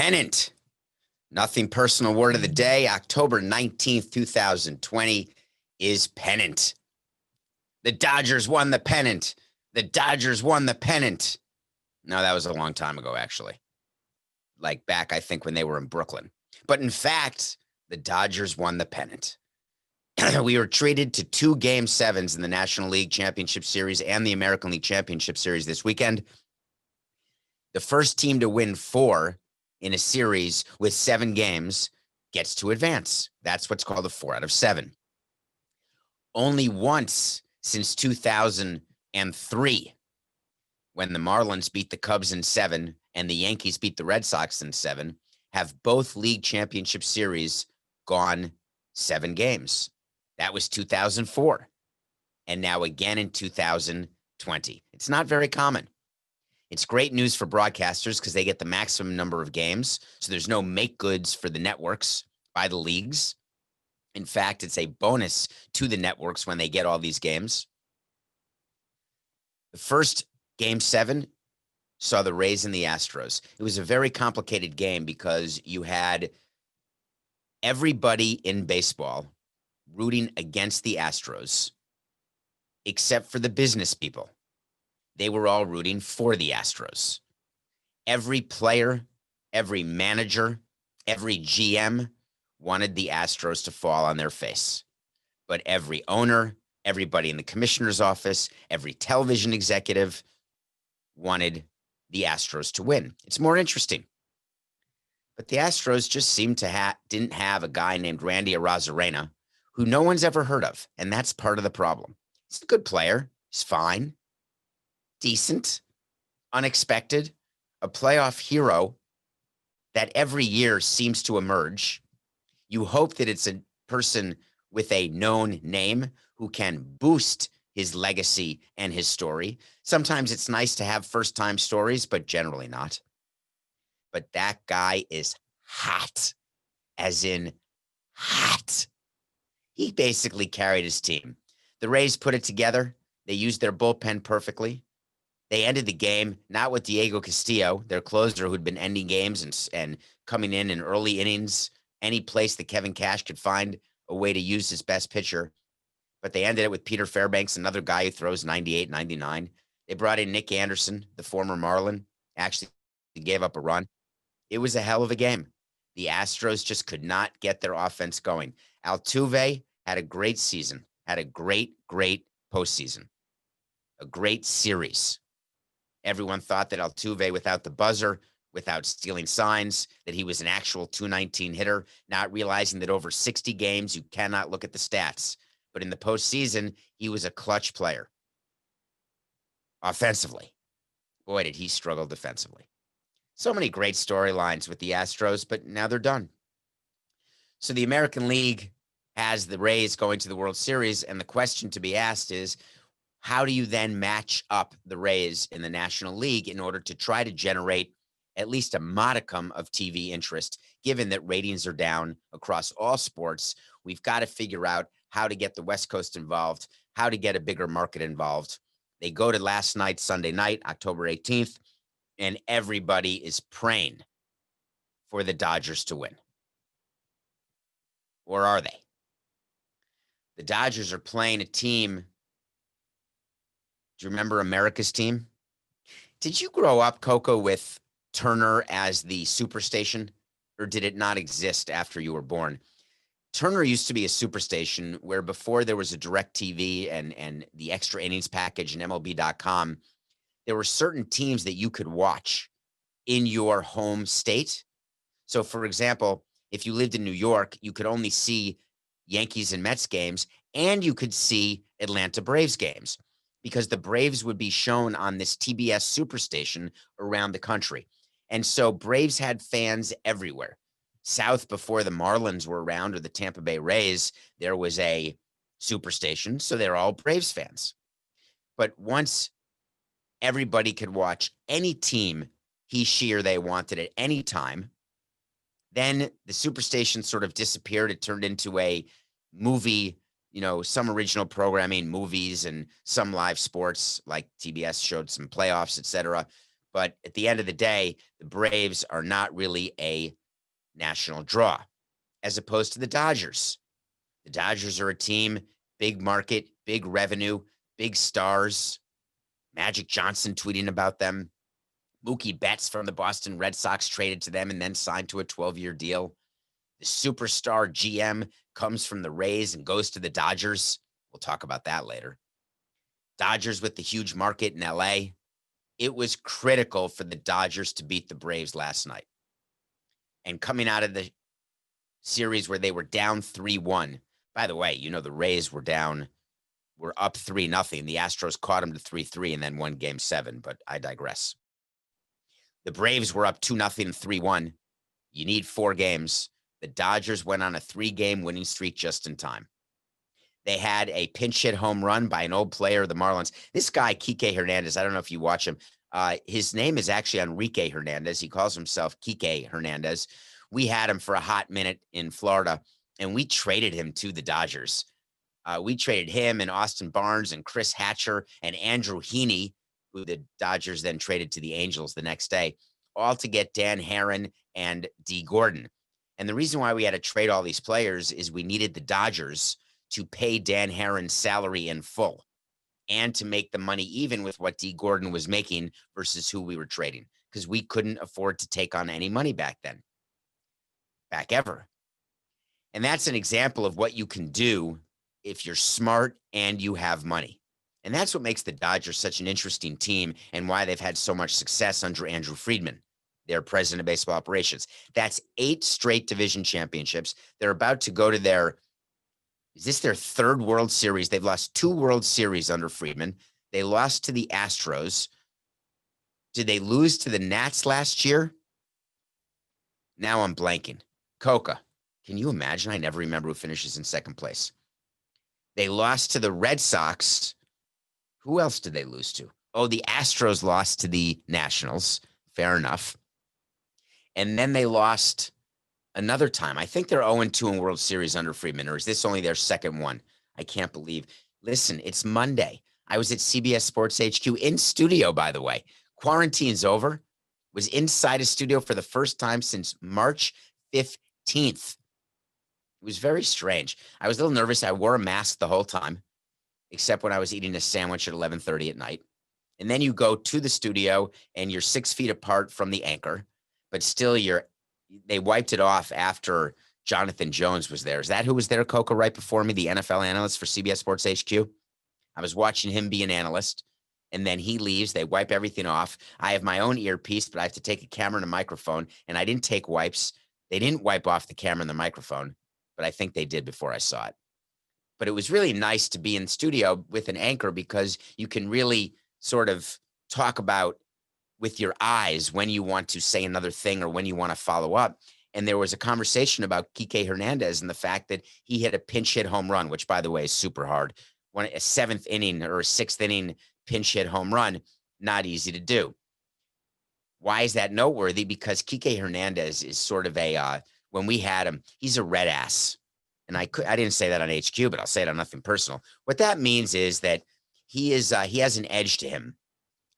Pennant. Nothing personal word of the day. October 19th, 2020 is pennant. The Dodgers won the pennant. The Dodgers won the pennant. No, that was a long time ago, actually. Like back, I think, when they were in Brooklyn. But in fact, the Dodgers won the pennant. We were treated to 2 Game 7s in the National League Championship Series and the American League Championship Series this weekend. The first team to win 4 in a series with 7 games gets to advance. That's what's called a 4 out of 7. Only once since 2003, when the Marlins beat the Cubs in 7 and the Yankees beat the Red Sox in 7, have both league championship series gone 7 games. That was 2004. And now again in 2020. It's not very common. It's great news for broadcasters because they get the maximum number of games. So there's no make goods for the networks by the leagues. In fact, it's a bonus to the networks when they get all these games. The first Game 7 saw the Rays and the Astros. It was a very complicated game because you had everybody in baseball rooting against the Astros, except for the business people. They were all rooting for the Astros. Every player, every manager, every GM wanted the Astros to fall on their face. But every owner, everybody in the commissioner's office, every television executive wanted the Astros to win. It's more interesting. But the Astros just seemed to didn't have a guy named Randy Arozarena, who no one's ever heard of, and that's part of the problem. He's a good player. He's fine. Decent, unexpected, a playoff hero that every year seems to emerge. You hope that it's a person with a known name who can boost his legacy and his story. Sometimes it's nice to have first-time stories, but generally not. But that guy is hot, as in hot. He basically carried his team. The Rays put it together. They used their bullpen perfectly. They ended the game, not with Diego Castillo, their closer who'd been ending games and coming in early innings, any place that Kevin Cash could find a way to use his best pitcher. But they ended it with Peter Fairbanks, another guy who throws 98, 99. They brought in Nick Anderson, the former Marlin, actually gave up a run. It was a hell of a game. The Astros just could not get their offense going. Altuve had a great season, had a great postseason, a great series. Everyone thought that Altuve, without the buzzer, without stealing signs, that he was an actual 219 hitter, not realizing that over 60 games, you cannot look at the stats. But in the postseason, he was a clutch player. Offensively, boy, did he struggle defensively. So many great storylines with the Astros, but now they're done. So the American League has the Rays going to the World Series, and the question to be asked is, how do you then match up the Rays in the National League in order to try to generate at least a modicum of TV interest, given that ratings are down across all sports? We've got to figure out how to get the West Coast involved, how to get a bigger market involved. They go to last night, Sunday night, October 18th, and everybody is praying for the Dodgers to win. Or are they? The Dodgers are playing a team. Do you remember America's team? Did you grow up, Coco, with Turner as the superstation, or did it not exist after you were born? Turner used to be a superstation where before there was a DirecTV and the extra innings package and MLB.com, there were certain teams that you could watch in your home state. So, for example, if you lived in New York, you could only see Yankees and Mets games, and you could see Atlanta Braves games, because the Braves would be shown on this TBS superstation around the country. And so Braves had fans everywhere. South, before the Marlins were around, or the Tampa Bay Rays, there was a superstation, so they're all Braves fans. But once everybody could watch any team he, she, or they wanted at any time, then the superstation sort of disappeared. It turned into a movie, some original programming, movies, and some live sports, like TBS showed some playoffs, etc. But at the end of the day, the Braves are not really a national draw, as opposed to the Dodgers. The Dodgers are a team, big market, big revenue, big stars. Magic Johnson tweeting about them. Mookie Betts from the Boston Red Sox traded to them and then signed to a 12-year deal. The superstar GM comes from the Rays and goes to the Dodgers. We'll talk about that later. Dodgers with the huge market in LA. It was critical for the Dodgers to beat the Braves last night. And coming out of the series where they were down 3-1, by the way, the Rays were up 3-0. The Astros caught them to 3-3 and then won game 7, but I digress. The Braves were up 2-0 and 3-1. You need 4 games. The Dodgers went on a 3-game winning streak just in time. They had a pinch hit home run by an old player of the Marlins. This guy, Kike Hernandez, I don't know if you watch him. His name is actually Enrique Hernandez. He calls himself Kike Hernandez. We had him for a hot minute in Florida, and we traded him to the Dodgers. We traded him and Austin Barnes and Chris Hatcher and Andrew Heaney, who the Dodgers then traded to the Angels the next day, all to get Dan Herron and D. Gordon. And the reason why we had to trade all these players is we needed the Dodgers to pay Dan Herron's salary in full and to make the money even with what D. Gordon was making versus who we were trading, because we couldn't afford to take on any money back ever. And that's an example of what you can do if you're smart and you have money. And that's what makes the Dodgers such an interesting team and why they've had so much success under Andrew Friedman, their president of baseball operations. That's 8 straight division championships. They're about to go to their 3rd World Series? They've lost 2 World Series under Friedman. They lost to the Astros. Did they lose to the Nats last year? Now I'm blanking. Coca. Can you imagine? I never remember who finishes in second place. They lost to the Red Sox. Who else did they lose to? Oh, the Astros lost to the Nationals. Fair enough. And then they lost another time. I think they're 0-2 in World Series under Friedman, or is this only their second one? I can't believe. Listen, it's Monday. I was at CBS Sports HQ in studio, by the way. Quarantine's over. Was inside a studio for the first time since March 15th. It was very strange. I was a little nervous. I wore a mask the whole time, except when I was eating a sandwich at 11:30 at night. And then you go to the studio and you're 6 feet apart from the anchor, but still they wiped it off after Jonathan Jones was there. Is that who was there, Coca, right before me, the NFL analyst for CBS Sports HQ? I was watching him be an analyst, and then he leaves. They wipe everything off. I have my own earpiece, but I have to take a camera and a microphone, and I didn't take wipes. They didn't wipe off the camera and the microphone, but I think they did before I saw it. But it was really nice to be in studio with an anchor because you can really sort of talk about with your eyes when you want to say another thing or when you want to follow up. And there was a conversation about Kike Hernandez and the fact that he hit a pinch hit home run, which, by the way, is super hard. A 7th inning or a 6th inning pinch hit home run, not easy to do. Why is that noteworthy? Because Kike Hernandez is sort of when we had him, he's a red ass. And I didn't say that on HQ, but I'll say it on Nothing Personal. What that means is that he has an edge to him.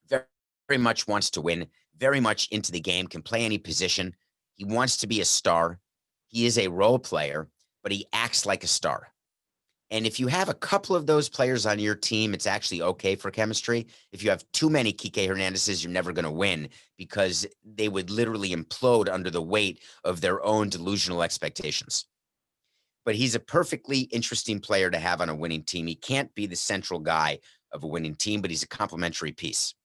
Very, very much wants to win, very much into the game, can play any position. He wants to be a star. He is a role player, but he acts like a star. And if you have a couple of those players on your team, it's actually okay for chemistry. If you have too many Kike Hernandezes, you're never going to win because they would literally implode under the weight of their own delusional expectations. But he's a perfectly interesting player to have on a winning team. He can't be the central guy of a winning team, but he's a complementary piece.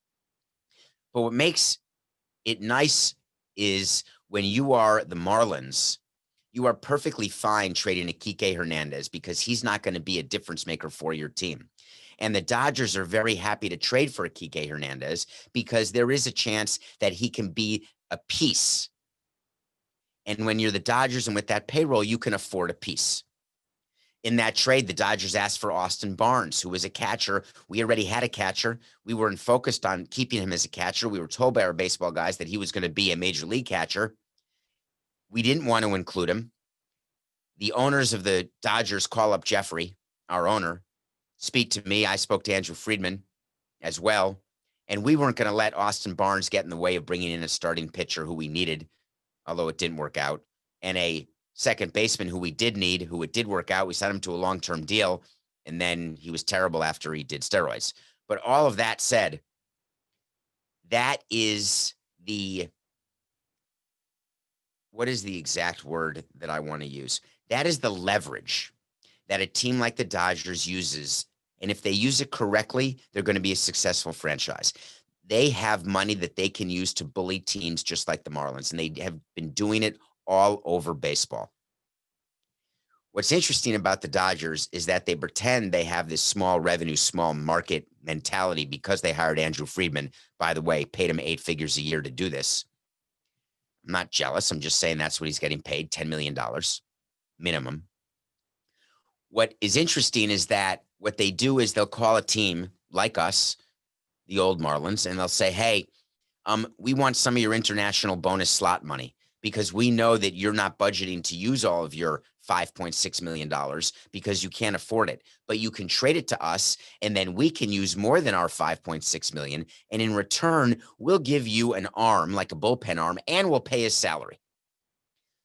But what makes it nice is when you are the Marlins, you are perfectly fine trading a Kike Hernandez because he's not going to be a difference maker for your team. And the Dodgers are very happy to trade for a Kike Hernandez because there is a chance that he can be a piece. And when you're the Dodgers and with that payroll, you can afford a piece. In that trade, the Dodgers asked for Austin Barnes, who was a catcher. We already had a catcher. We weren't focused on keeping him as a catcher. We were told by our baseball guys that he was going to be a major league catcher. We didn't want to include him. The owners of the Dodgers call up Jeffrey, our owner, speak to me. I spoke to Andrew Friedman as well. And we weren't going to let Austin Barnes get in the way of bringing in a starting pitcher who we needed, although it didn't work out, and a second baseman who we did need, who it did work out. We signed him to a long-term deal, and then he was terrible after he did steroids. But all of that said, that is what is the exact word that I want to use? That is the leverage that a team like the Dodgers uses. And if they use it correctly, they're going to be a successful franchise. They have money that they can use to bully teams just like the Marlins, and they have been doing it all over baseball. What's interesting about the Dodgers is that they pretend they have this small revenue, small market mentality because they hired Andrew Friedman. By the way, paid him 8 figures a year to do this. I'm not jealous. I'm just saying that's what he's getting paid, $10 million minimum. What is interesting is that what they do is they'll call a team like us, the old Marlins, and they'll say, hey, we want some of your international bonus slot money because we know that you're not budgeting to use all of your $5.6 million because you can't afford it, but you can trade it to us and then we can use more than our $5.6 million. And in return, we'll give you an arm, like a bullpen arm, and we'll pay his salary.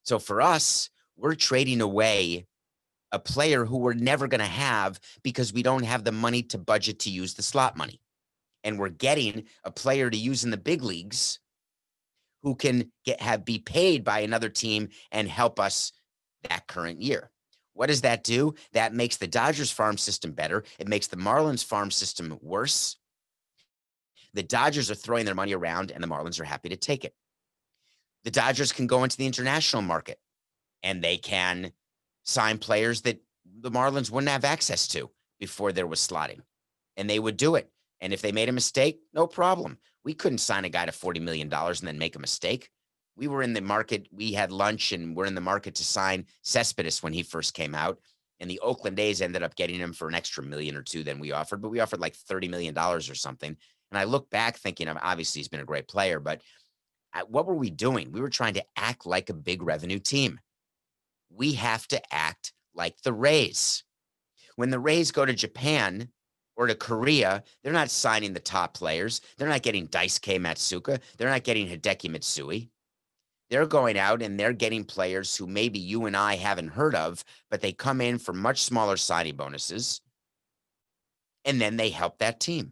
So for us, we're trading away a player who we're never going to have because we don't have the money to budget to use the slot money. And we're getting a player to use in the big leagues who can be paid by another team and help us that current year. What does that do? That makes the Dodgers farm system better. It makes the Marlins farm system worse. The Dodgers are throwing their money around and the Marlins are happy to take it. The Dodgers can go into the international market and they can sign players that the Marlins wouldn't have access to before there was slotting, and they would do it. And if they made a mistake, no problem. We couldn't sign a guy to $40 million and then make a mistake. We were in the market. We had lunch and we're in the market to sign Cespedes when he first came out. And the Oakland A's ended up getting him for an extra $1 million or $2 than we offered, but we offered like $30 million or something. And I look back thinking, obviously he's been a great player, but what were we doing? We were trying to act like a big revenue team. We have to act like the Rays. When the Rays go to Japan or to Korea, they're not signing the top players. They're not getting Daisuke Matsuka. They're not getting Hideki Matsui. They're going out and they're getting players who maybe you and I haven't heard of, but they come in for much smaller signing bonuses, and then they help that team.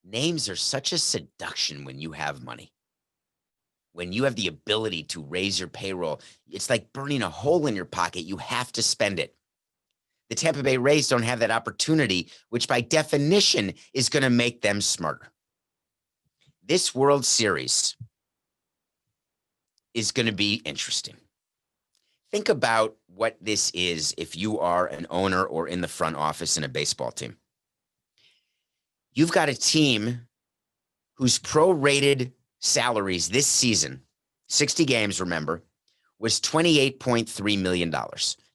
Names are such a seduction when you have money. When you have the ability to raise your payroll, it's like burning a hole in your pocket. You have to spend it. The Tampa Bay Rays don't have that opportunity, which by definition is going to make them smarter. This World Series is going to be interesting. Think about what this is if you are an owner or in the front office in a baseball team. You've got a team whose prorated salaries this season, 60 games, remember, was $28.3 million.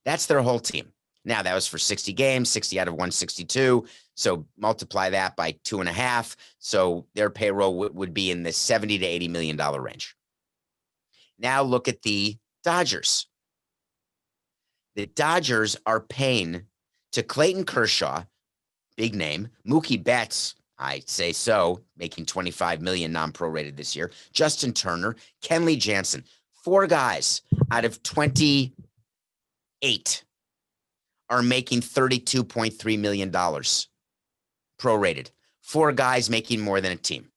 That's their whole team. Now, that was for 60 games, 60 out of 162. So multiply that by 2.5. So their payroll would be in the $70 to $80 million range. Now look at the Dodgers. The Dodgers are paying to Clayton Kershaw, big name, Mookie Betts, I'd say so, making $25 million non-prorated this year, Justin Turner, Kenley Jansen, 4 guys out of 28 are making $32.3 million prorated. 4 guys making more than a team.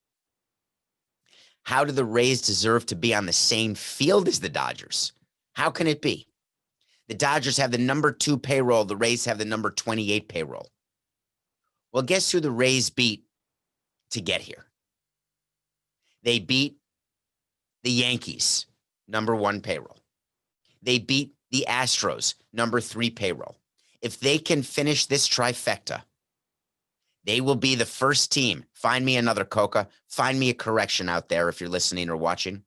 How do the Rays deserve to be on the same field as the Dodgers? How can it be? The Dodgers have the number 2 payroll. The Rays have the number 28 payroll. Well, guess who the Rays beat to get here? They beat the Yankees, number 1 payroll. They beat the Astros, number 3 payroll. If they can finish this trifecta, they will be the first team. Find me another Coca. Find me a correction out there if you're listening or watching.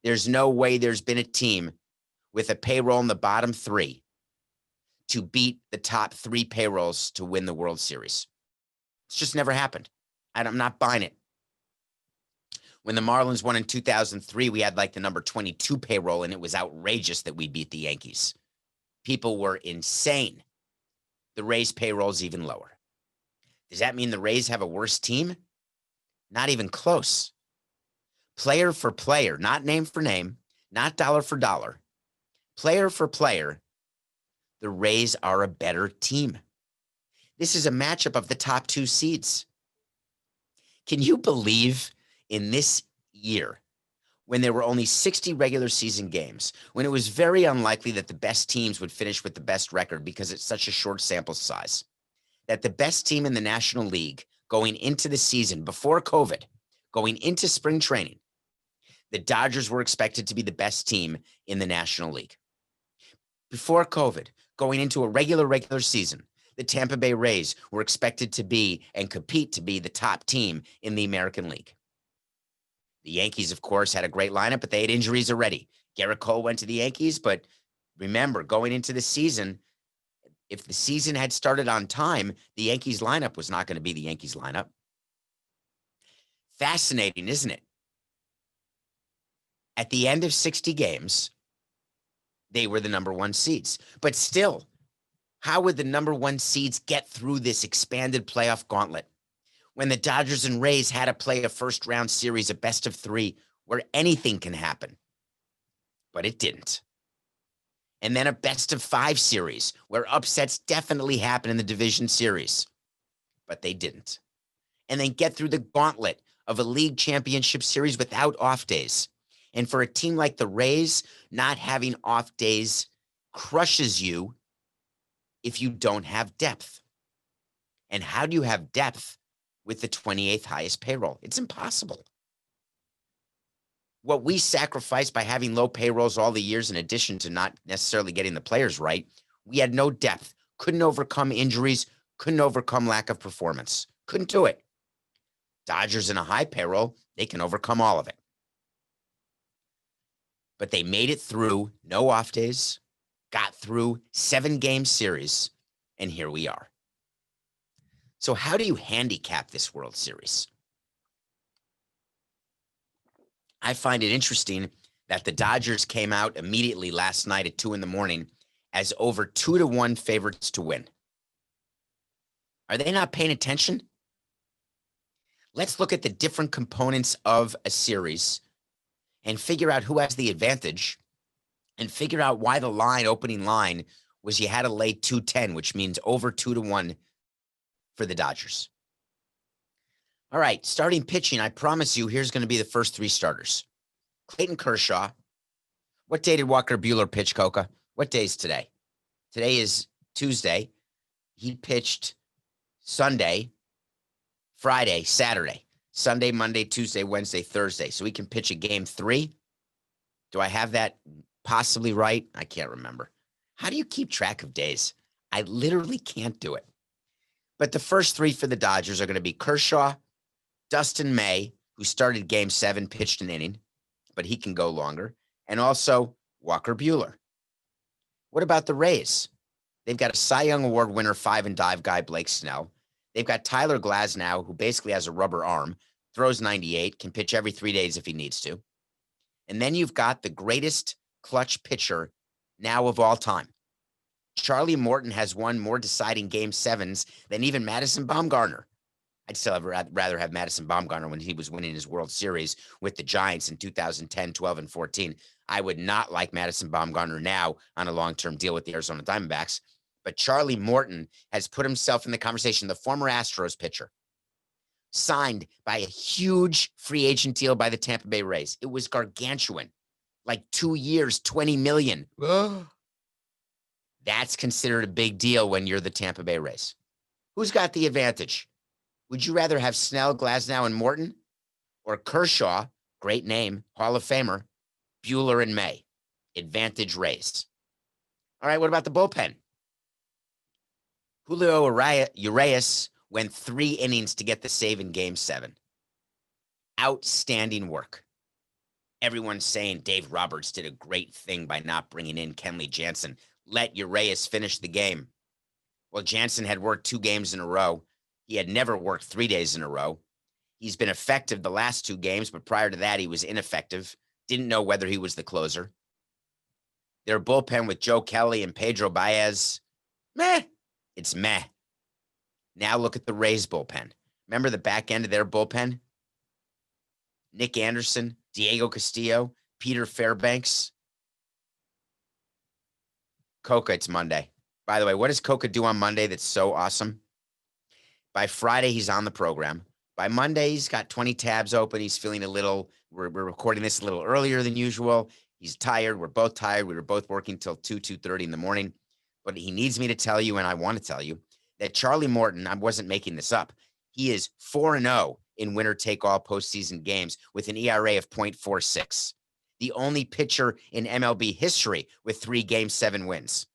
There's no way there's been a team with a payroll in the bottom 3 to beat the top 3 payrolls to win the World Series. It's just never happened. I'm not buying it. When the Marlins won in 2003, we had like the number 22 payroll, and it was outrageous that we beat the Yankees. People were insane. The Rays payroll is even lower. Does that mean the Rays have a worse team? Not even close. Player for player, not name for name, not dollar for dollar. Player for player, the Rays are a better team. This is a matchup of the top two seeds. Can you believe in this year, when there were only 60 regular season games, when it was very unlikely that the best teams would finish with the best record because it's such a short sample size, that the best team in the National League going into the season before COVID, going into spring training, the Dodgers were expected to be the best team in the National League. Before COVID, going into a regular season, the Tampa Bay Rays were expected to be and compete to be the top team in the American League. The Yankees, of course, had a great lineup, but they had injuries already. Garrett Cole went to the Yankees, but remember, going into the season, if the season had started on time, the Yankees lineup was not going to be the Yankees lineup. Fascinating, isn't it? At the end of 60 games, they were the number one seeds. But still, how would the number one seeds get through this expanded playoff gauntlet when the Dodgers and Rays had to play a first-round series, a best of three, where anything can happen? But it didn't. And then a best of five series where upsets definitely happen in the division series, but they didn't. And then get through the gauntlet of a league championship series without off days. And for a team like the Rays, not having off days crushes you if you don't have depth. And how do you have depth with the 28th highest payroll? It's impossible. What we sacrificed by having low payrolls all the years, in addition to not necessarily getting the players right, we had no depth, couldn't overcome injuries, couldn't overcome lack of performance, couldn't do it. Dodgers in a high payroll, they can overcome all of it. But they made it through, no off days, got through 7-game series, and here we are. So how do you handicap this World Series? I find it interesting that the Dodgers came out immediately last night at 2 a.m. as over 2-1 favorites to win. Are they not paying attention? Let's look at the different components of a series and figure out who has the advantage and figure out why the opening line was you had to lay 210, which means over 2-1 for the Dodgers. All right, starting pitching, I promise you, here's going to be the first three starters. Clayton Kershaw. What day did Walker Buehler pitch, Coca? What day is today? Today is Tuesday. He pitched Sunday, Friday, Saturday, Sunday, Monday, Tuesday, Wednesday, Thursday. So he can pitch a game 3. Do I have that possibly right? I can't remember. How do you keep track of days? I literally can't do it. But the first 3 for the Dodgers are going to be Kershaw, Dustin May, who started game 7, pitched an inning, but he can go longer, and also Walker Buehler. What about the Rays? They've got a Cy Young Award winner, 5-and-dive guy, Blake Snell. They've got Tyler Glasnow, who basically has a rubber arm, throws 98, can pitch every 3 days if he needs to. And then you've got the greatest clutch pitcher now of all time. Charlie Morton has won more deciding game 7s than even Madison Bumgarner. I'd still rather have Madison Bumgarner when he was winning his World Series with the Giants in 2010, 12, and 14. I would not like Madison Bumgarner now on a long-term deal with the Arizona Diamondbacks. But Charlie Morton has put himself in the conversation, the former Astros pitcher, signed by a huge free agent deal by the Tampa Bay Rays. It was gargantuan, like 2 years, $20 million. That's considered a big deal when you're the Tampa Bay Rays. Who's got the advantage? Would you rather have Snell, Glasnow, and Morton, or Kershaw, great name, Hall of Famer, Buehler, and May? Advantage Rays. All right, what about the bullpen? Julio Urias went 3 innings to get the save in game 7. Outstanding work. Everyone's saying Dave Roberts did a great thing by not bringing in Kenley Jansen. Let Urias finish the game. Well, Jansen had worked 2 games in a row. He had never worked 3 days in a row. He's been effective the last 2 games, but prior to that, he was ineffective. Didn't know whether he was the closer. Their bullpen with Joe Kelly and Pedro Baez, meh. It's meh. Now look at the Rays bullpen. Remember the back end of their bullpen? Nick Anderson, Diego Castillo, Peter Fairbanks. Coca, it's Monday. By the way, what does Coca do on Monday that's so awesome? By Friday, he's on the program. By Monday, he's got 20 tabs open. He's feeling a little, we're recording this a little earlier than usual. He's tired. We're both tired. We were both working till 2:30 in the morning. But he needs me to tell you, and I want to tell you, that Charlie Morton, I wasn't making this up, he is 4-0 in winner-take-all postseason games with an ERA of .46. The only pitcher in MLB history with 3 Game 7 wins.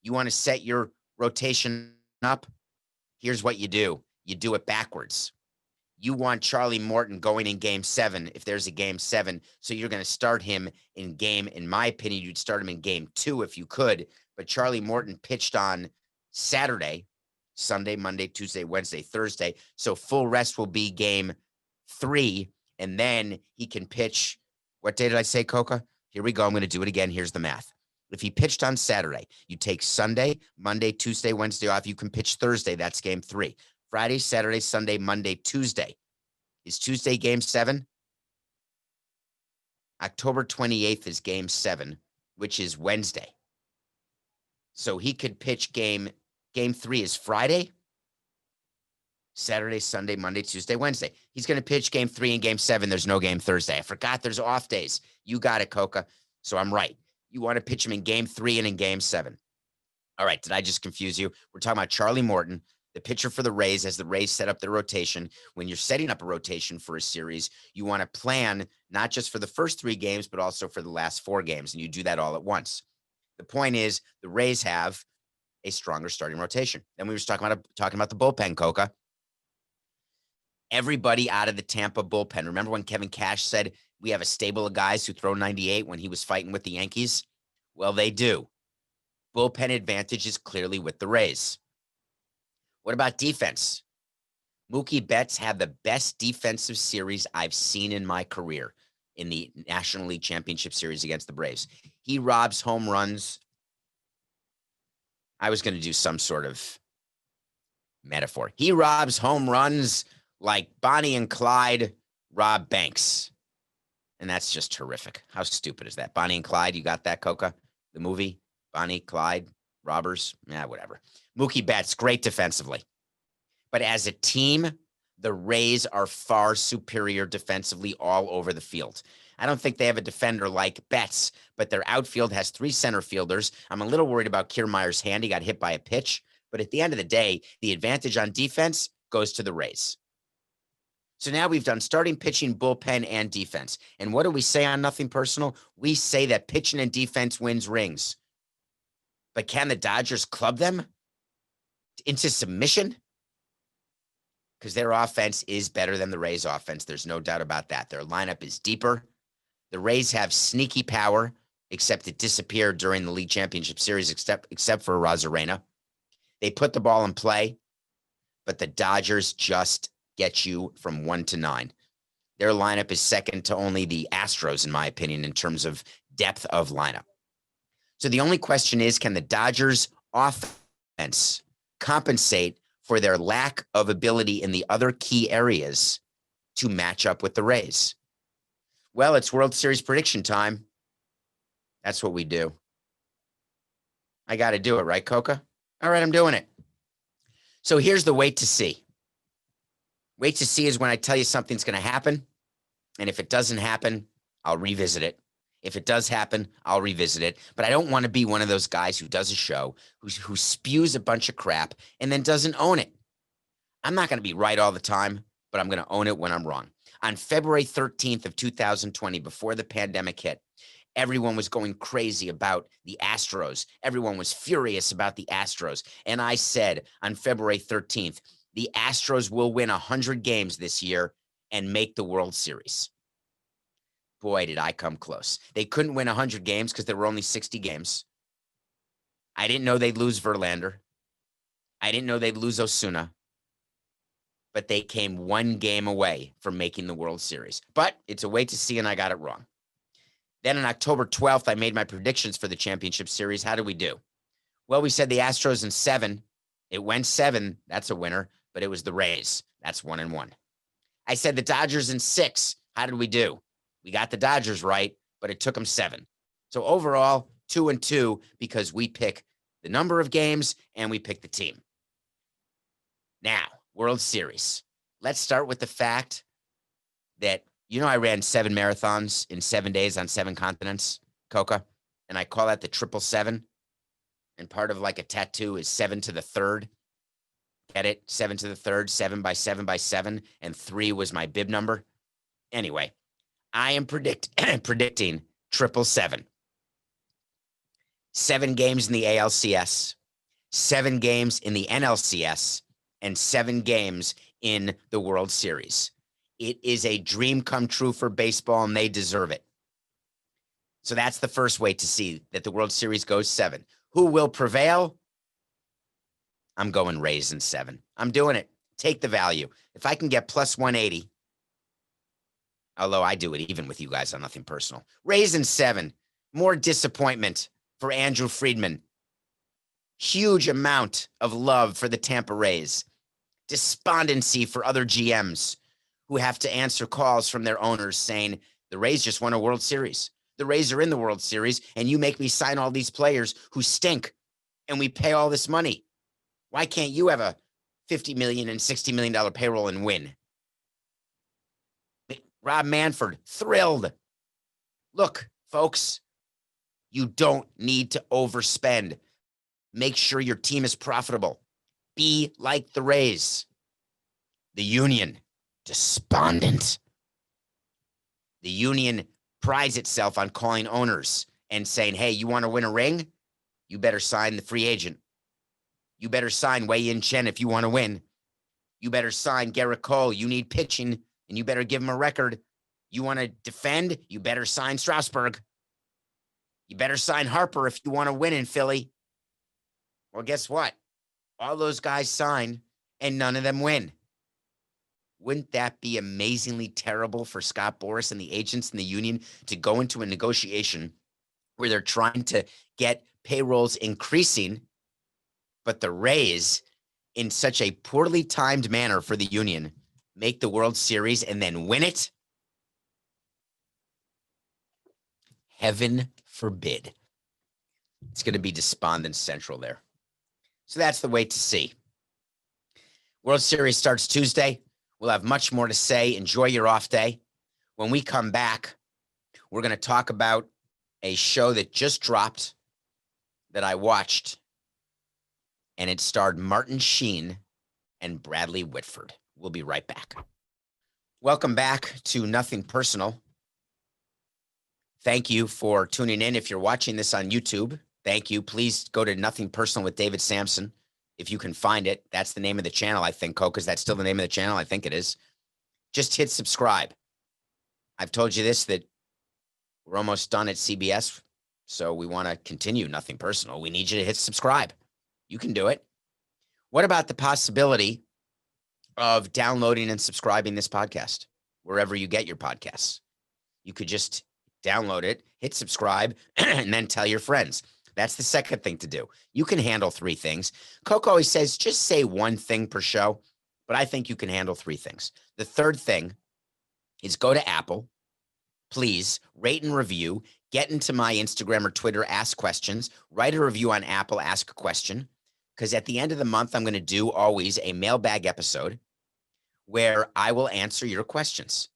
You want to set your rotation up? Here's what you do. You do it backwards. You want Charlie Morton going in Game 7 if there's a Game 7. So you're going to start him in my opinion, you'd start him in Game 2 if you could. But Charlie Morton pitched on Saturday, Sunday, Monday, Tuesday, Wednesday, Thursday. So full rest will be Game 3. And then he can pitch. What day did I say, Coca? Here we go. I'm going to do it again. Here's the math. If he pitched on Saturday, you take Sunday, Monday, Tuesday, Wednesday off. You can pitch Thursday. That's Game 3. Friday, Saturday, Sunday, Monday, Tuesday. Is Tuesday Game 7? October 28th is Game 7, which is Wednesday. So he could pitch Game 3 is Friday, Saturday, Sunday, Monday, Tuesday, Wednesday. He's going to pitch Game 3 and Game 7. There's no game Thursday. I forgot there's off days. You got it, Coca. So I'm right. You want to pitch him in Game 3 and in Game 7. All right. Did I just confuse you? We're talking about Charlie Morton, the pitcher for the Rays, as the Rays set up their rotation. When you're setting up a rotation for a series, you want to plan not just for the first 3 games, but also for the last 4 games. And you do that all at once. The point is the Rays have a stronger starting rotation. Then we were talking about the bullpen, Coca. Everybody out of the Tampa bullpen. Remember when Kevin Cash said we have a stable of guys who throw 98 when he was fighting with the Yankees? Well, they do. Bullpen advantage is clearly with the Rays. What about defense? Mookie Betts had the best defensive series I've seen in my career in the National League Championship Series against the Braves. He robs home runs. I was going to do some sort of metaphor. He robs home runs like Bonnie and Clyde rob banks. And that's just horrific. How stupid is that? Bonnie and Clyde, you got that, Coca? The movie? Bonnie, Clyde, robbers? Yeah, whatever. Mookie Betts, great defensively. But as a team, the Rays are far superior defensively all over the field. I don't think they have a defender like Betts, but their outfield has 3 center fielders. I'm a little worried about Kiermaier's hand. He got hit by a pitch. But at the end of the day, the advantage on defense goes to the Rays. So now we've done starting, pitching, bullpen, and defense. And what do we say on Nothing Personal? We say that pitching and defense wins rings. But can the Dodgers club them into submission? Because their offense is better than the Rays' offense. There's no doubt about that. Their lineup is deeper. The Rays have sneaky power, except it disappeared during the League Championship Series, except for Rosarena. They put the ball in play, but the Dodgers just get you from 1 to 9. Their lineup is second to only the Astros, in my opinion, in terms of depth of lineup. So the only question is, can the Dodgers offense compensate for their lack of ability in the other key areas to match up with the Rays? Well, it's World Series prediction time. That's what we do. I got to do it, right, Coca? All right, I'm doing it. So here's the wait to see. Wait to see is when I tell you something's going to happen. And if it doesn't happen, I'll revisit it. If it does happen, I'll revisit it. But I don't want to be one of those guys who does a show, who spews a bunch of crap and then doesn't own it. I'm not going to be right all the time, but I'm going to own it when I'm wrong. On February 13th of 2020, before the pandemic hit, everyone was going crazy about the Astros. Everyone was furious about the Astros. And I said on February 13th, the Astros will win 100 games this year and make the World Series. Boy, did I come close. They couldn't win 100 games because there were only 60 games. I didn't know they'd lose Verlander. I didn't know they'd lose Osuna. But they came 1 game away from making the World Series. But it's a wait to see, and I got it wrong. Then on October 12th, I made my predictions for the championship series. How did we do? Well, we said the Astros in 7, It went 7. That's a winner, but it was the Rays. That's 1-1. I said the Dodgers in 6. How did we do? We got the Dodgers right, but it took them 7. So overall, 2-2 because we pick the number of games and we pick the team. Now, World Series. Let's start with the fact that, I ran 7 marathons in 7 days on 7 continents, Coca, and I call that the 777. And part of like a tattoo is 7 to the 3rd. Get it? 7 to the 3rd, 7 by 7 by 7, and 3 was my bib number. Anyway, I am predicting 777. 7 games in the ALCS, 7 games in the NLCS, and 7 games in the World Series. It is a dream come true for baseball, and they deserve it. So that's the first way to see that the World Series goes 7. Who will prevail? I'm going Rays in 7. I'm doing it. Take the value. If I can get plus 180, although I do it even with you guys on Nothing Personal. Rays in 7. More disappointment for Andrew Friedman. Huge amount of love for the Tampa Rays. Despondency for other GMs who have to answer calls from their owners saying, the Rays just won a World Series. The Rays are in the World Series, and you make me sign all these players who stink, and we pay all this money. Why can't you have a $50 million and $60 million payroll and win? Rob Manfred, thrilled. Look, folks, you don't need to overspend. Make sure your team is profitable. Be like the Rays. The union, despondent. The union prides itself on calling owners and saying, hey, you want to win a ring? You better sign the free agent. You better sign Wei-Yin Chen if you want to win. You better sign Garrett Cole. You need pitching, and you better give him a record. You want to defend? You better sign Strasburg. You better sign Harper if you want to win in Philly. Well, guess what? All those guys sign, and none of them win. Wouldn't that be amazingly terrible for Scott Boras and the agents in the union to go into a negotiation where they're trying to get payrolls increasing, but the Rays, in such a poorly timed manner for the union, make the World Series and then win it? Heaven forbid. It's going to be despondent central there. So that's the way to see. World Series starts Tuesday. We'll have much more to say. Enjoy your off day. When we come back, we're going to talk about a show that just dropped that I watched, and it starred Martin Sheen and Bradley Whitford. We'll be right back. Welcome back to Nothing Personal. Thank you for tuning in. If you're watching this on YouTube, thank you. Please go to Nothing Personal with David Samson. If you can find it, that's the name of the channel, I think, Coke. Is that still the name of the channel? I think it is. Just hit subscribe. I've told you this, that we're almost done at CBS, so we want to continue Nothing Personal. We need you to hit subscribe. You can do it. What about the possibility of downloading and subscribing this podcast wherever you get your podcasts? You could just download it, hit subscribe, and then tell your friends. That's the second thing to do. You can handle 3 things. Coke always says, just say 1 thing per show, but I think you can handle 3 things. The third thing is go to Apple. Please rate and review. Get into my Instagram or Twitter, ask questions. Write a review on Apple, ask a question. Because at the end of the month, I'm going to do always a mailbag episode where I will answer your questions.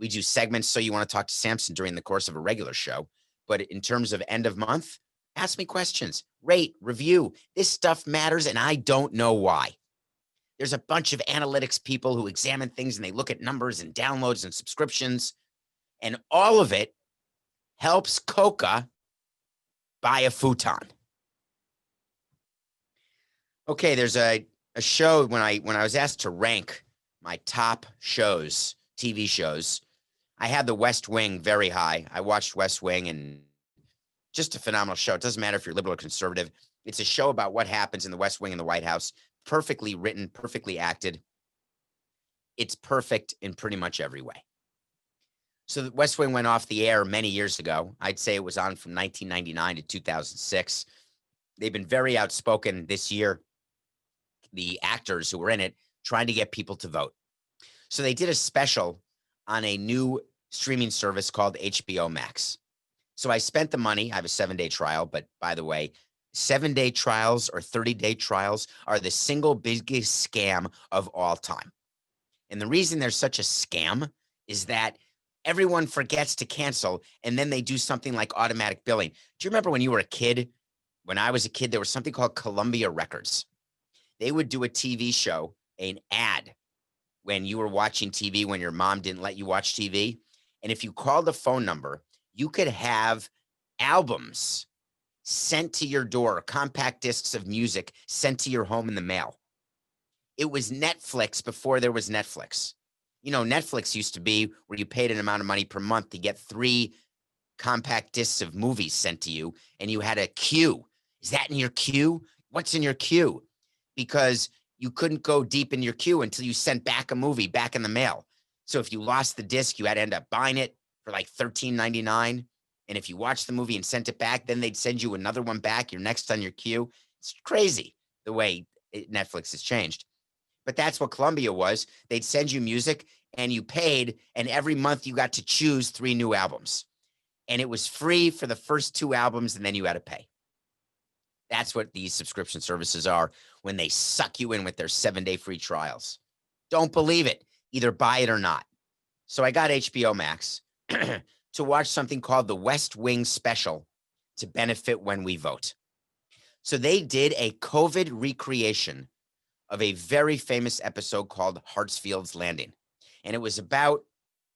We do segments so you want to talk to Samson during the course of a regular show. But in terms of end of month, ask me questions, rate, review. This stuff matters, and I don't know why. There's a bunch of analytics people who examine things, and they look at numbers and downloads and subscriptions, and all of it helps Coca buy a futon. Okay, there's a show when I was asked to rank my top shows, TV shows, I had The West Wing very high. I watched West Wing, and just a phenomenal show. It doesn't matter if you're liberal or conservative. It's a show about what happens in the West Wing in the White House. Perfectly written, perfectly acted. It's perfect in pretty much every way. So the West Wing went off the air many years ago. I'd say it was on from 1999 to 2006. They've been very outspoken this year the actors who were in it trying to get people to vote. So they did a special on a new streaming service called HBO Max. So I spent the money. I have a 7-day trial, but by the way, 7-day trials or 30-day trials are the single biggest scam of all time. And the reason there's such a scam is that everyone forgets to cancel, and then they do something like automatic billing. Do you remember when you were a kid? When I was a kid, there was something called Columbia Records. They would do a TV show, an ad, when you were watching TV, when your mom didn't let you watch TV. And if you called a phone number, you could have albums sent to your door, compact discs of music sent to your home in the mail. It was Netflix before there was Netflix. You know, Netflix used to be where you paid an amount of money per month to get 3 compact discs of movies sent to you, and you had a queue. Is that in your queue? What's in your queue? Because you couldn't go deep in your queue until you sent back a movie back in the mail. So if you lost the disc, you had to end up buying it for like $13.99. And if you watched the movie and sent it back, then they'd send you another one back. You're next on your queue. It's crazy the way Netflix has changed. But that's what Columbia was. They'd send you music and you paid, and every month you got to choose 3 new albums. And it was free for the first 2 albums, and then you had to pay. That's what these subscription services are when they suck you in with their 7-day free trials. Don't believe it. Either buy it or not. So I got HBO Max to watch something called the West Wing Special to benefit when we vote. So they did a COVID recreation of a very famous episode called Hartsfield's Landing. And it was about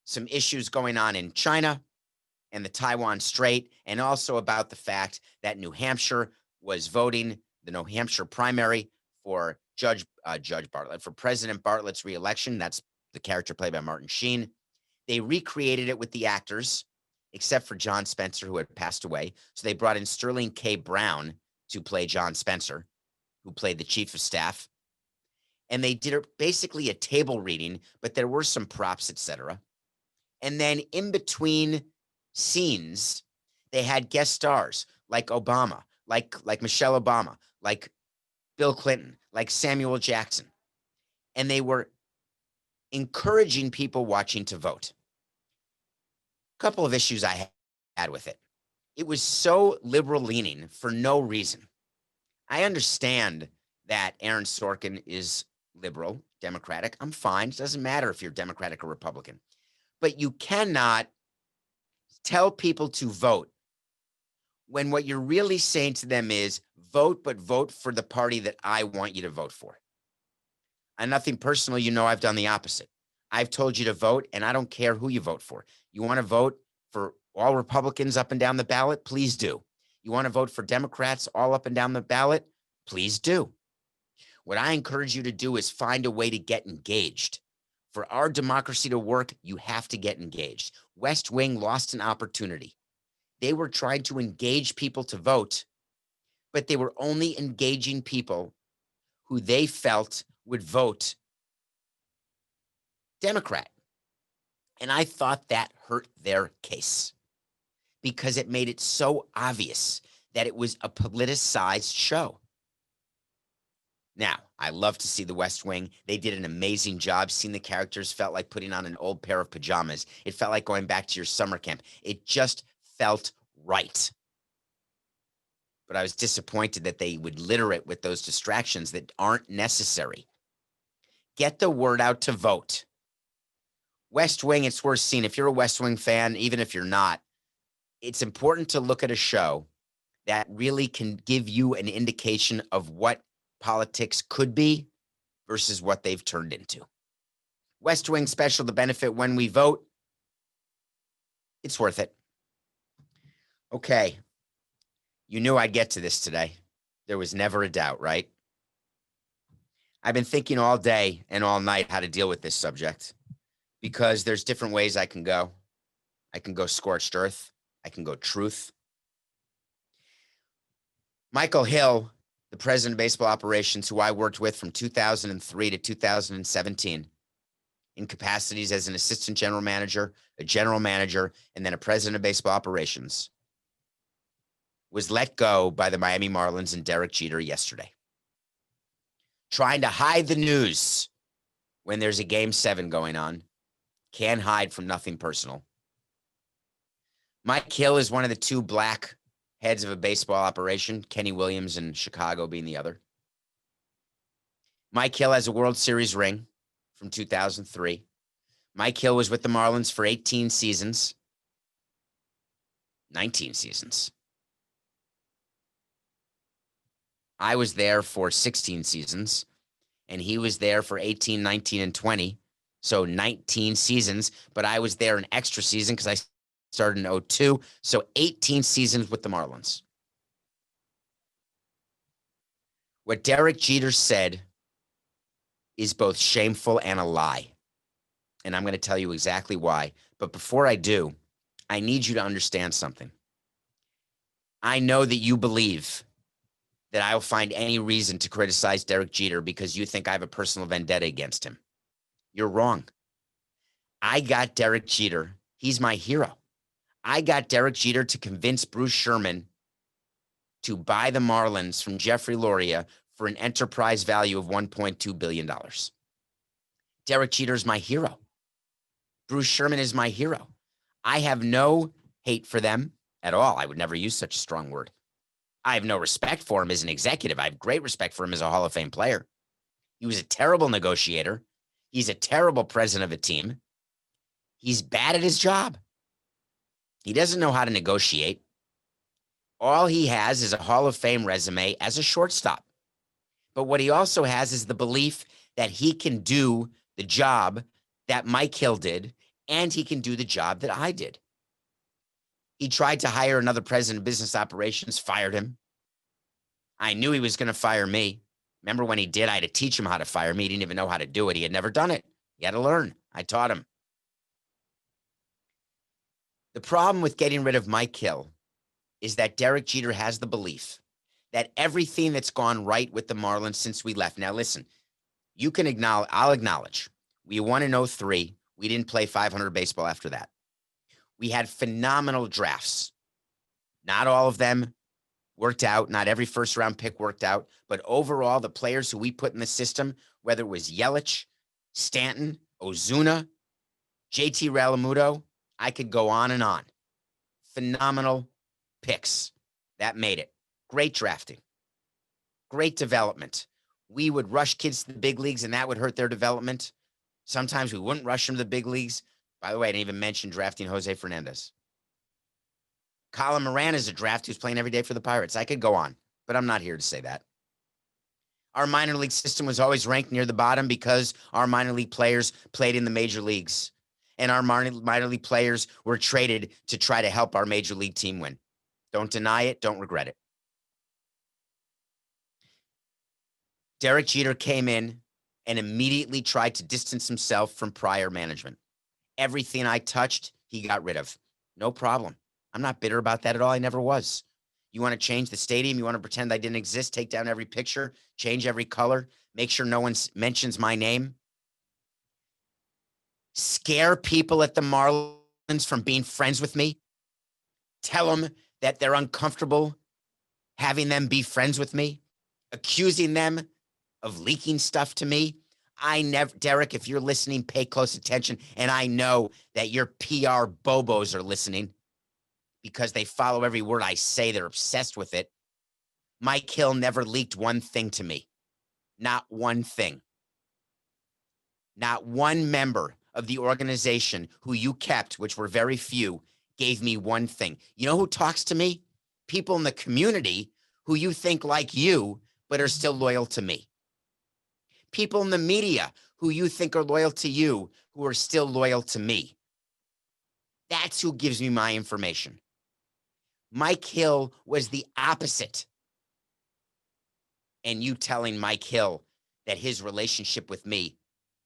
some issues going on in China and the Taiwan Strait, and also about the fact that New Hampshire was voting the New Hampshire primary for Judge Bartlett, for President Bartlett's reelection. That's the character played by Martin Sheen. They recreated it with the actors, except for John Spencer, who had passed away. So they brought in Sterling K. Brown to play John Spencer, who played the chief of staff. And they did basically a table reading, but there were some props, etc. And then in between scenes, they had guest stars like Obama, like Michelle Obama, like Bill Clinton, like Samuel Jackson. And they were encouraging people watching to vote. A couple of issues I had with it. It was so liberal leaning for no reason. I understand that Aaron Sorkin is liberal, Democratic. I'm fine. It doesn't matter if you're Democratic or Republican. But you cannot tell people to vote when what you're really saying to them is vote, but vote for the party that I want you to vote for. And nothing personal, you know, I've done the opposite. I've told you to vote, and I don't care who you vote for. You want to vote for all Republicans up and down the ballot? Please do. You want to vote for Democrats all up and down the ballot? Please do. What I encourage you to do is find a way to get engaged. For our democracy to work, you have to get engaged. West Wing lost an opportunity. They were trying to engage people to vote, but they were only engaging people who they felt would vote Democrat. And I thought that hurt their case because it made it so obvious that it was a politicized show. Now, I love to see the West Wing. They did an amazing job. Seeing the characters felt like putting on an old pair of pajamas. It felt like going back to your summer camp. It just felt right. But I was disappointed that they would litter it with those distractions that aren't necessary. Get the word out to vote. West Wing, it's worth seeing. If you're a West Wing fan, even if you're not, it's important to look at a show that really can give you an indication of what politics could be versus what they've turned into. West Wing special to benefit when we vote. It's worth it. Okay. You knew I'd get to this today. There was never a doubt, right? I've been thinking all day and all night how to deal with this subject because there's different ways I can go. I can go scorched earth. I can go truth. Michael Hill, the president of baseball operations, who I worked with from 2003 to 2017 in capacities as an assistant general manager, a general manager, and then a president of baseball operations, was let go by the Miami Marlins and Derek Jeter yesterday. trying to hide the news when there's a game 7 going on. Can't hide from nothing personal. Mike Hill is one of the 2 black heads of a baseball operation, Kenny Williams in Chicago being the other. Mike Hill has a World Series ring from 2003. Mike Hill was with the Marlins for 18 seasons. 19 seasons. I was there for 16 seasons, and he was there for 18, 19, and 20. So 19 seasons, but I was there an extra season because I started in 2002. So 18 seasons with the Marlins. What Derek Jeter said is both shameful and a lie. And I'm going to tell you exactly why. But before I do, I need you to understand something. I know that you believe that I'll find any reason to criticize Derek Jeter because you think I have a personal vendetta against him. You're wrong. I got Derek Jeter. He's my hero. I got Derek Jeter to convince Bruce Sherman to buy the Marlins from Jeffrey Loria for an enterprise value of $1.2 billion. Derek Jeter is my hero. Bruce Sherman is my hero. I have no hate for them at all. I would never use such a strong word. I have no respect for him as an executive. I have great respect for him as a Hall of Fame player. He was a terrible negotiator. He's a terrible president of a team. He's bad at his job. He doesn't know how to negotiate. All he has is a Hall of Fame resume as a shortstop. But what he also has is the belief that he can do the job that Mike Hill did, and he can do the job that I did. He tried to hire another president of business operations, fired him. I knew he was going to fire me. Remember when he did, I had to teach him how to fire me. He didn't even know how to do it. He had never done it. He had to learn. I taught him. The problem with getting rid of Mike Hill is that Derek Jeter has the belief that everything that's gone right with the Marlins since we left. Now, listen, you can acknowledge, I'll acknowledge, we won in 2003. We didn't play 500 baseball after that. We had phenomenal drafts. Not all of them worked out. Not every first round pick worked out. But overall, the players who we put in the system, whether it was Yelich, Stanton, Ozuna, JT Realmuto, I could go on and on. Phenomenal picks. That made it. Great drafting. Great development. We would rush kids to the big leagues, and that would hurt their development. Sometimes we wouldn't rush them to the big leagues. By the way, I didn't even mention drafting Jose Fernandez. Colin Moran is a draft who's playing every day for the Pirates. I could go on, but I'm not here to say that. Our minor league system was always ranked near the bottom because our minor league players played in the major leagues. And our minor league players were traded to try to help our major league team win. Don't deny it. Don't regret it. Derek Jeter came in and immediately tried to distance himself from prior management. Everything I touched, he got rid of. No problem. I'm not bitter about that at all. I never was. You want to change the stadium? You want to pretend I didn't exist? Take down every picture, change every color, make sure no one mentions my name. Scare people at the Marlins from being friends with me. Tell them that they're uncomfortable having them be friends with me. Accusing them of leaking stuff to me. Derek, if you're listening, pay close attention. And I know that your PR bobos are listening because they follow every word I say. They're obsessed with it. Mike Hill never leaked one thing to me. Not one thing. Not one member of the organization who you kept, which were very few, gave me one thing. You know who talks to me? People in the community who you think like you, but are still loyal to me. People in the media who you think are loyal to you, who are still loyal to me. That's who gives me my information. Mike Hill was the opposite. And you telling Mike Hill that his relationship with me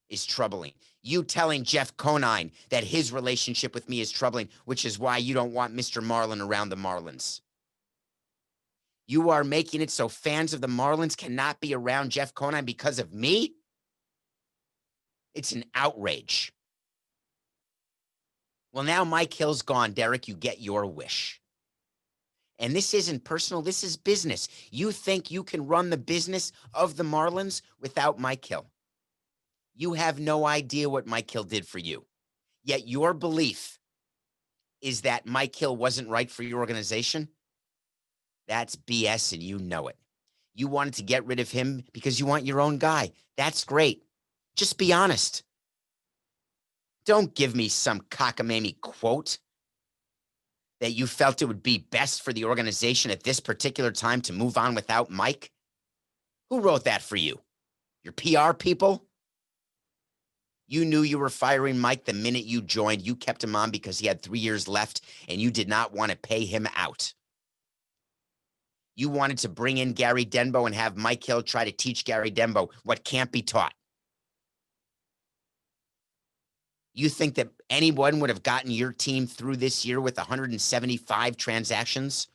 is troubling. You telling Jeff Conine that his relationship with me is troubling, which is why you don't want Mr. Marlin around the Marlins. You are making it so fans of the Marlins cannot be around Jeff Conine because of me? It's an outrage. Well, now Mike Hill's gone, Derek. You get your wish. And this isn't personal. This is business. You think you can run the business of the Marlins without Mike Hill. You have no idea what Mike Hill did for you. Yet your belief is that Mike Hill wasn't right for your organization. That's BS, and you know it. You wanted to get rid of him because you want your own guy. That's great. Just be honest. Don't give me some cockamamie quote that you felt it would be best for the organization at this particular time to move on without Mike. Who wrote that for you? Your PR people? You knew you were firing Mike the minute you joined. You kept him on because he had 3 years left, and you did not want to pay him out. You wanted to bring in Gary Denbo and have Mike Hill try to teach Gary Denbo what can't be taught. You think that anyone would have gotten your team through this year with 175 transactions?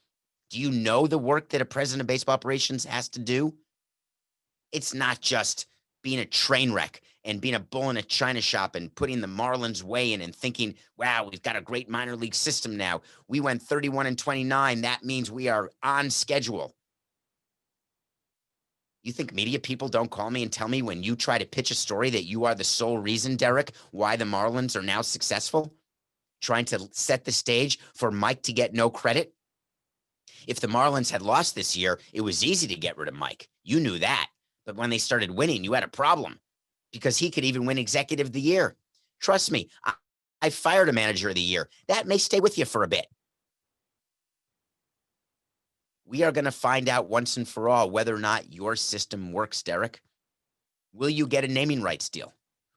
Do you know the work that a president of baseball operations has to do? It's not just being a train wreck and being a bull in a china shop and putting the Marlins way in and thinking, wow, we've got a great minor league system now. We went 31-29. That means we are on schedule. You think media people don't call me and tell me when you try to pitch a story that you are the sole reason, Derek, why the Marlins are now successful? Trying to set the stage for Mike to get no credit? If the Marlins had lost this year, it was easy to get rid of Mike. You knew that. But when they started winning, you had a problem because he could even win Executive of the Year. Trust me, I fired a Manager of the Year. That may stay with you for a bit. We are going to find out once and for all whether or not your system works, Derek. Will you get a naming rights deal?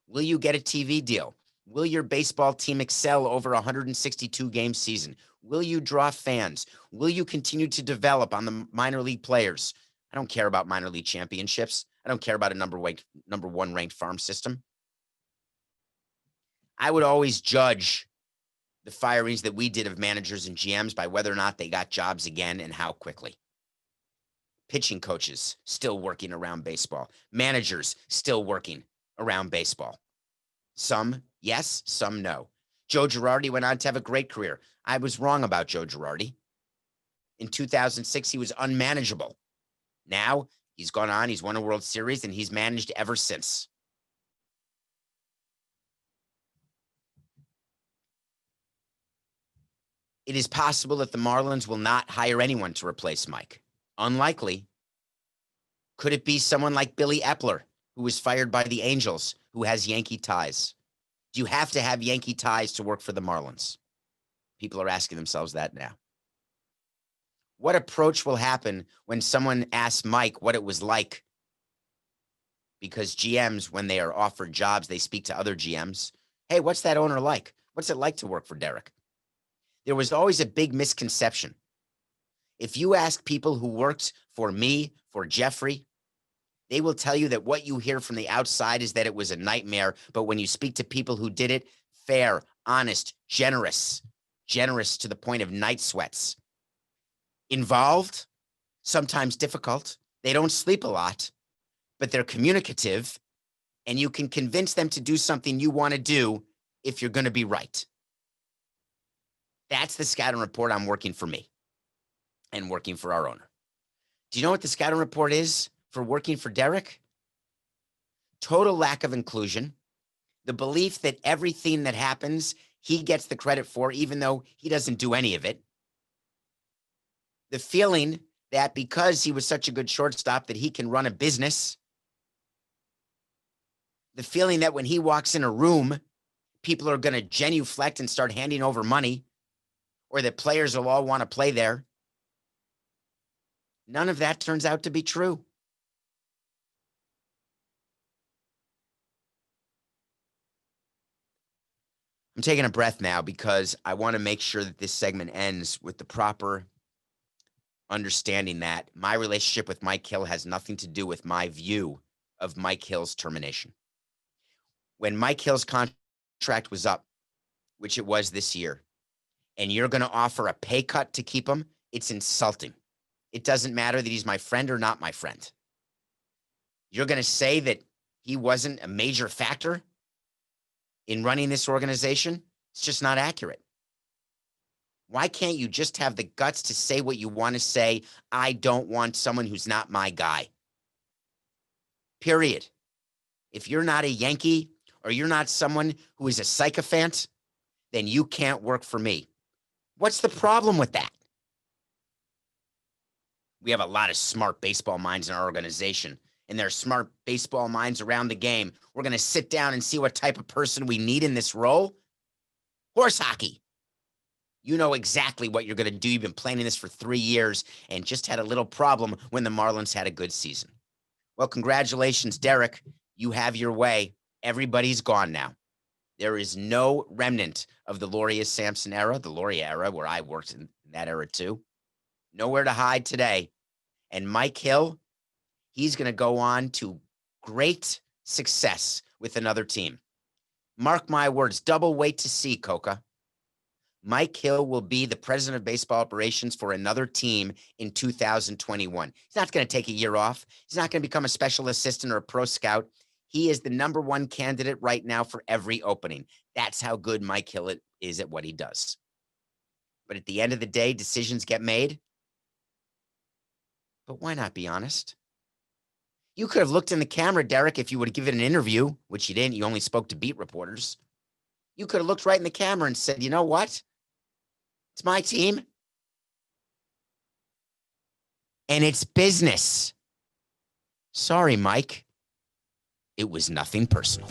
Will you get a TV deal? Will your baseball team excel over a 162-game season? Will you draw fans? Will you continue to develop on the minor league players? I don't care about minor league championships. I don't care about a number one ranked farm system. I would always judge the firings that we did of managers and GMs by whether or not they got jobs again and how quickly. Pitching coaches still working around baseball. Managers still working around baseball. Some yes, some no. Joe Girardi went on to have a great career. I was wrong about Joe Girardi. In 2006, he was unmanageable. Now he's gone on, he's won a World Series, and he's managed ever since. It is possible that the Marlins will not hire anyone to replace Mike. Unlikely. Could it be someone like Billy Epler, who was fired by the Angels, who has Yankee ties? Do you have to have Yankee ties to work for the Marlins? People are asking themselves that now. What approach will happen when someone asks Mike what it was like? Because GMs, when they are offered jobs, they speak to other GMs. Hey, what's that owner like? What's it like to work for Derek? There was always a big misconception. If you ask people who worked for me, for Jeffrey, they will tell you that what you hear from the outside is that it was a nightmare. But when you speak to people who did it, fair, honest, generous to the point of night sweats. Involved, sometimes difficult. They don't sleep a lot, but they're communicative, and you can convince them to do something you want to do if you're going to be right. That's the scouting report I'm working for me and working for our owner. Do you know what the scouting report is for working for Derek? Total lack of inclusion. The belief that everything that happens, he gets the credit for, even though he doesn't do any of it. The feeling that because he was such a good shortstop that he can run a business. The feeling that when he walks in a room, people are going to genuflect and start handing over money, or that players will all want to play there. None of that turns out to be true. I'm taking a breath now because I want to make sure that this segment ends with the proper understanding that my relationship with Mike Hill has nothing to do with my view of Mike Hill's termination. When Mike Hill's contract was up, which it was this year, and you're going to offer a pay cut to keep him, it's insulting. It doesn't matter that he's my friend or not my friend. You're going to say that he wasn't a major factor in running this organization? It's just not accurate. Why can't you just have the guts to say what you want to say? I don't want someone who's not my guy. Period. If you're not a Yankee or you're not someone who is a sycophant, then you can't work for me. What's the problem with that? We have a lot of smart baseball minds in our organization, and there are smart baseball minds around the game. We're going to sit down and see what type of person we need in this role. Horse hockey. You know exactly what you're going to do. You've been planning this for 3 years and just had a little problem when the Marlins had a good season. Well, congratulations, Derek. You have your way. Everybody's gone now. There is no remnant of the Loria Samson era, the Loria era, where I worked in that era too. Nowhere to hide today. And Mike Hill, he's going to go on to great success with another team. Mark my words, double wait to see, Coca. Mike Hill will be the president of baseball operations for another team in 2021. He's not going to take a year off. He's not going to become a special assistant or a pro scout. He is the number one candidate right now for every opening. That's how good Mike Hill is at what he does. But at the end of the day, decisions get made. But why not be honest? You could have looked in the camera, Derek, if you would have given an interview, which you didn't. You only spoke to beat reporters. You could have looked right in the camera and said, you know what? It's my team. And it's business. Sorry, Mike. It was nothing personal.